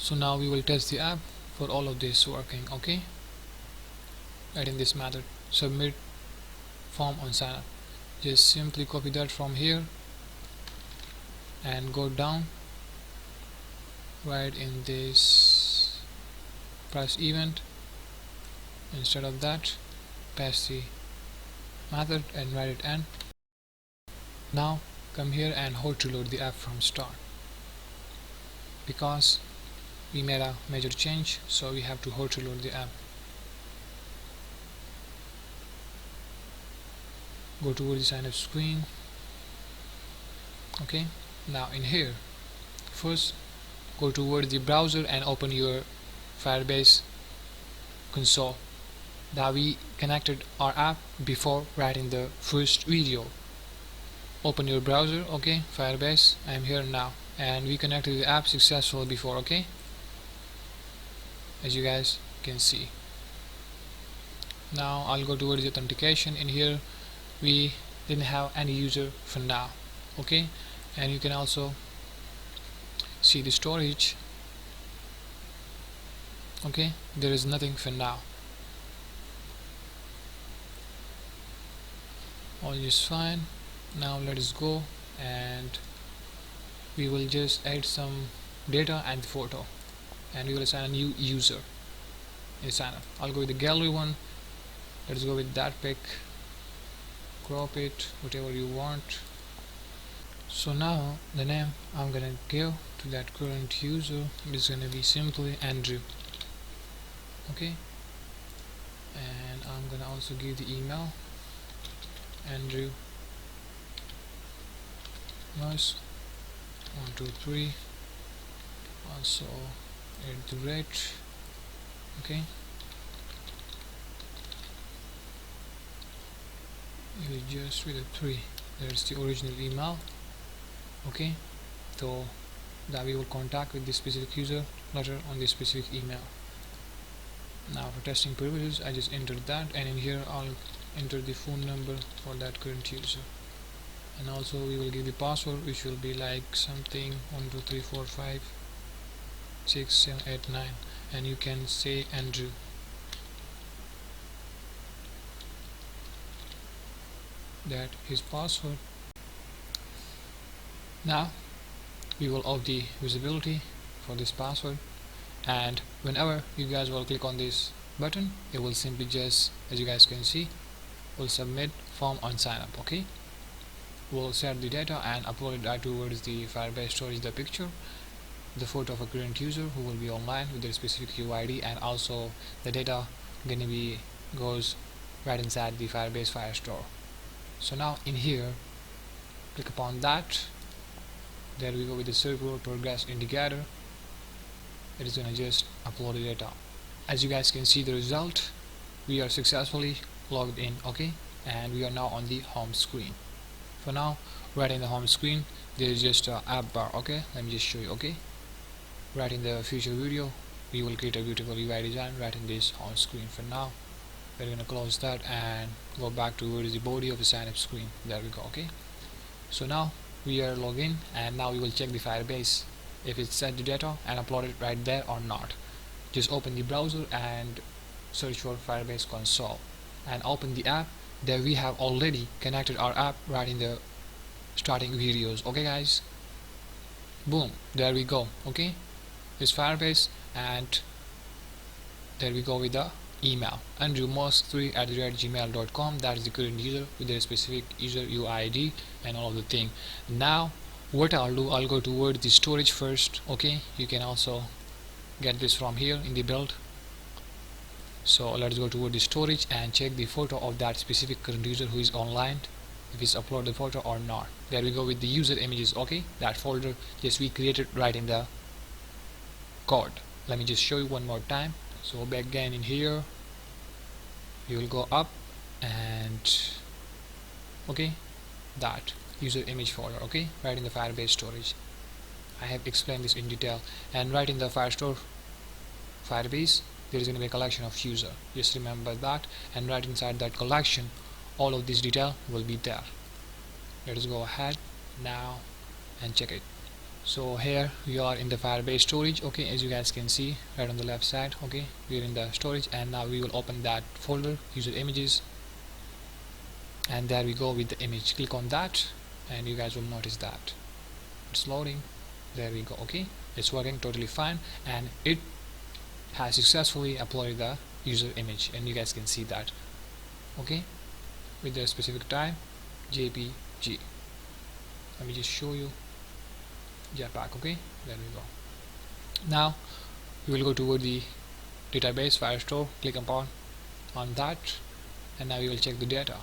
So now we will test the app for all of this working. Okay, adding this method, submit form on sign up. Just simply copy that from here and go down right in this press event. Instead of that, paste the method and write it end. Now come here and hold to load the app from start, because we made a major change, so we have to hold to load the app. Go towards the sign up screen. Okay, now in here, first go towards the browser and open your Firebase console. Now we connected our app before writing the first video. Open your browser. Okay, Firebase, I am here now, and we connected the app successfully before. Okay, as you guys can see. Now I'll go towards the authentication. In here we didn't have any user for now. Okay, and you can also see the storage. Okay, there is nothing for now. All is fine. Now let us go and we will just add some data and photo, and we will assign a new user in sign up. I'll go with the gallery one. Let's go with that pic. Crop it, whatever you want. So now the name I'm gonna give to that current user is gonna be simply Andrew. Okay, and I'm gonna also give the email Andrew Mouse 123, also @ okay, it is just with a 3. There's the original email. Okay, so that we will contact with this specific user letter on this specific email. Now for testing purposes, I just entered that, and in here I'll enter the phone number for that current user, and also we will give the password, which will be like something 1 2 3 4 5 6 7 8 9, and you can say Andrew. That is password. Now we will off the visibility for this password, and whenever you guys will click on this button, it will simply just, as you guys can see, will submit form on sign up. Okay, we'll set the data and upload it right towards the Firebase storage, the picture, the photo of a current user who will be online with their specific UID, and also the data gonna be goes right inside the Firebase Firestore. So now in here, click upon that. There we go with the circle progress indicator. It is gonna just upload the data. As you guys can see the result, we are successfully logged in. Okay, and we are now on the home screen. For now, right in the home screen there is just a app bar. Okay, let me just show you. Okay, right in the future video we will create a beautiful UI design right in this home screen. For now we're gonna close that and go back towards the body of the sign up screen. There we go. Okay, so now we are logged in, and now we will check the Firebase if it's set the data and upload it right there or not. Just open the browser and search for Firebase console and open the app. There we have already connected our app right in the starting videos. Okay guys, boom, there we go. Okay, it's Firebase, and there we go with the email andrewmosk3@gmail.com. that is the current user with their specific user UID and all of the thing. Now what I'll do, I'll go towards the storage first. Okay, you can also get this from here in the build. So let's go toward the storage and check the photo of that specific current user who is online, if it's uploaded the photo or not. There we go with the user images. Okay, that folder just we created right in the code. Let me just show you one more time. So back again in here, you will go up and okay, that user image folder. Okay, right in the Firebase storage. I have explained this in detail, and right in the Firestore Firebase there is going to be a collection of user. Just remember that, and right inside that collection all of this detail will be there. Let us go ahead now and check it. So here we are in the Firebase storage. Okay, as you guys can see right on the left side. Okay, we are in the storage, and now we will open that folder, user images, and there we go with the image. Click on that and you guys will notice that it's loading. There we go. Okay, it's working totally fine, and it has successfully uploaded the user image, and you guys can see that. Okay, with the specific type JPG. Let me just show you Jetpack. Okay, there we go. Now we will go toward the database Firestore. Click upon on that, and now we will check the data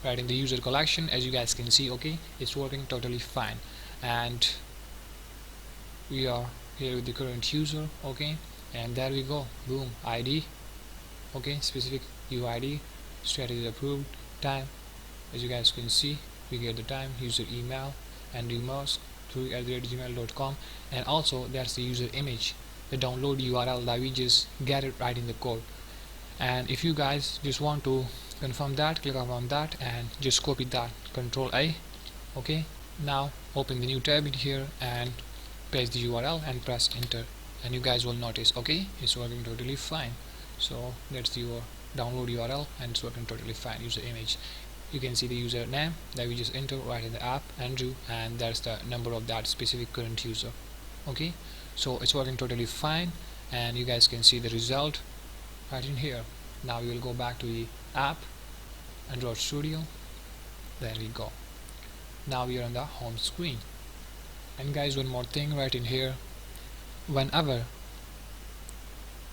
right in the user collection. As you guys can see, okay, it's working totally fine, and we are here with the current user. Okay, and there we go. Boom, ID. Okay, specific UID, strategy approved, time. As you guys can see, we get the time, user email, and mask through @gmail.com, and also that's the user image, the download URL that we just get it right in the code. And if you guys just want to confirm that, click on that and just copy that, Control A. Okay, now open the new tab in here and paste the URL and press enter, and you guys will notice, okay, it's working totally fine. So that's your download URL, and it's working totally fine. User image, you can see the user name that we just enter right in the app, Andrew, and that's the number of that specific current user. Okay, so it's working totally fine, and you guys can see the result right in here. Now we will go back to the app, Android Studio. There we go. Now we are on the home screen. And guys, one more thing right in here, whenever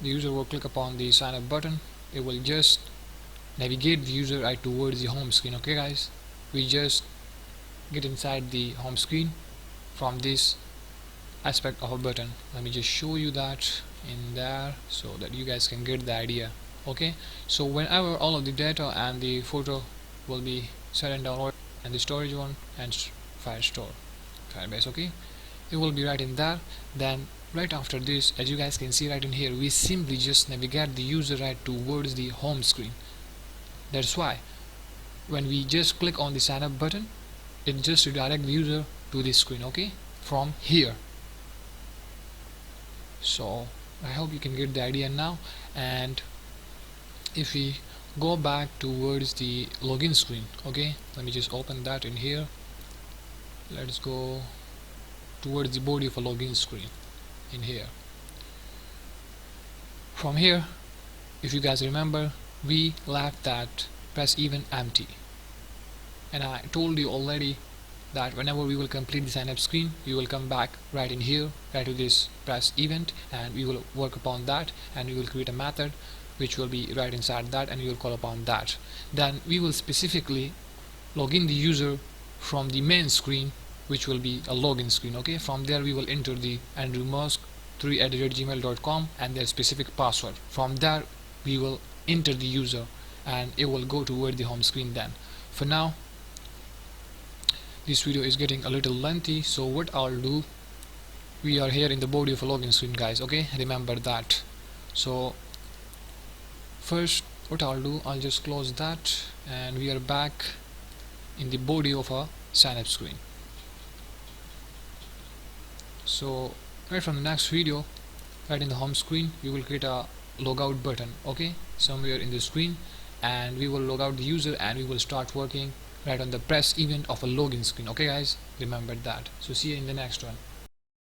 the user will click upon the sign up button, it will just navigate the user right towards the home screen. Okay guys, we just get inside the home screen from this aspect of a button. Let me just show you that in there so that you guys can get the idea. Okay, so whenever all of the data and the photo will be set and download, and the storage one and Firestore Firebase, okay, it will be right in there. Then right after this, as you guys can see right in here, we simply just navigate the user right towards the home screen. That's why when we just click on the sign up button, it just redirects the user to this screen, okay, from here. So I hope you can get the idea now. And if we go back towards the login screen, okay, let me just open that in here. Let's go towards the body of a login screen in here. From here, if you guys remember, we left that press event empty, and I told you already that whenever we will complete the sign up screen, we will come back right in here, right to this press event, and we will work upon that, and we will create a method which will be right inside that, and we will call upon that. Then we will specifically log in the user from the main screen, which will be a login screen. Okay, from there we will enter the Andrew Musk 3@gmail.com and their specific password. From there we will enter the user, and it will go toward the home screen. Then for now, this video is getting a little lengthy, so what I'll do, we are here in the body of a login screen, guys. Okay, remember that. So first what I'll do, I'll just close that, and we are back in the body of a sign up screen. So right from the next video, right in the home screen, we will create a logout button, okay, somewhere in the screen, and we will log out the user, and we will start working right on the press event of a login screen. Okay guys, remember that. So see you in the next one.